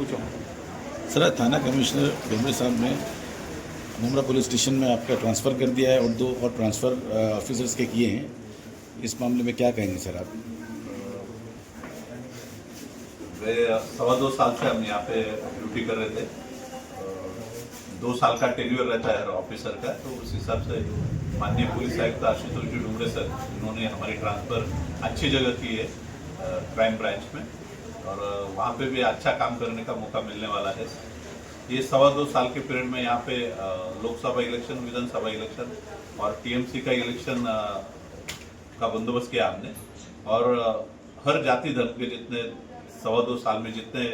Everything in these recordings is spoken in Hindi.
पूछो। सर, थाना कमिश्नर डोमरे साहब ने मुमरा पुलिस स्टेशन में आपका ट्रांसफ़र कर दिया है और 2 और ट्रांसफ़र ऑफिसर्स के किए हैं। इस मामले में क्या कहेंगे सर आप? वे 2.25 साल से हम यहाँ पे ड्यूटी कर रहे थे। 2 साल का टेन्योर रहता है हर ऑफिसर का, तो उस हिसाब से माननीय पुलिस आयुक्त आशुतोष जी डोमरे सर, इन्होंने हमारी ट्रांसफ़र अच्छी जगह की है, क्राइम ब्रांच में, और वहाँ पे भी अच्छा काम करने का मौका मिलने वाला है। ये 2.25 साल के पीरियड में यहाँ पे लोकसभा इलेक्शन, विधानसभा इलेक्शन और टीएमसी का इलेक्शन का बंदोबस्त किया हमने, और हर जाति धर्म के जितने 2.25 साल में जितने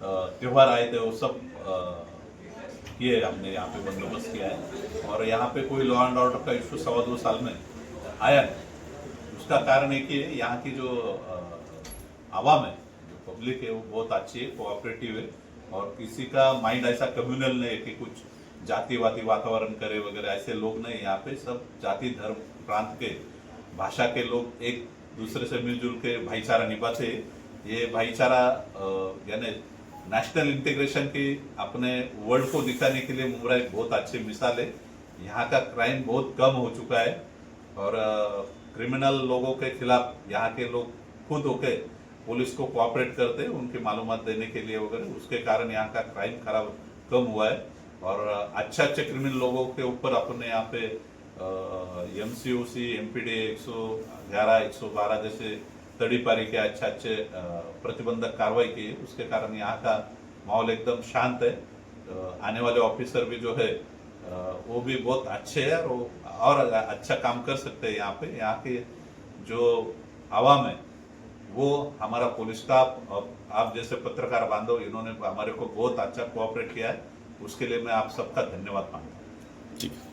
त्यौहार आए थे वो सब किए हमने यहाँ पे बंदोबस्त किया है। और यहाँ पे कोई लॉ एंड ऑर्डर का इशू 2.25 साल में आया नहीं। उसका कारण है कि यहाँ की जो आवाम है, जो पब्लिक है, वो बहुत अच्छी है, कोऑपरेटिव है, और किसी का माइंड ऐसा कम्युनल नहीं है कि कुछ जातिवादी वातावरण करे वगैरह, ऐसे लोग नहीं। यहाँ पे सब जाति धर्म प्रांत के भाषा के लोग एक दूसरे से मिलजुल के भाईचारा निभाते। ये भाईचारा यानी नेशनल इंटीग्रेशन की अपने वर्ल्ड को दिखाने के लिए मुमरा एक बहुत अच्छी मिसाल है। यहाँ का क्राइम बहुत कम हो चुका है, और क्रिमिनल लोगों के खिलाफ यहाँ के लोग खुद होके पुलिस को कोऑपरेट करते हैं उनकी मालूमात देने के लिए वगैरह। उसके कारण यहाँ का क्राइम खराब कम हुआ है, और अच्छे अच्छे क्रिमिनल लोगों के ऊपर अपने यहाँ पे MCOC, MPD 111, 112 जैसे तड़ीपारी के अच्छे अच्छे प्रतिबंधक कार्रवाई की है। उसके कारण यहाँ का माहौल एकदम शांत है। आने वाले ऑफिसर भी जो है वो भी बहुत अच्छे हैं, और अच्छा काम कर सकते हैं यहाँ पे। यहाँ के जो आवाम है वो हमारा पुलिस स्टाफ, आप जैसे पत्रकार बांधव, इन्होंने हमारे को बहुत अच्छा कोऑपरेट किया है। उसके लिए मैं आप सबका धन्यवाद मांगता हूँ। ठीक है।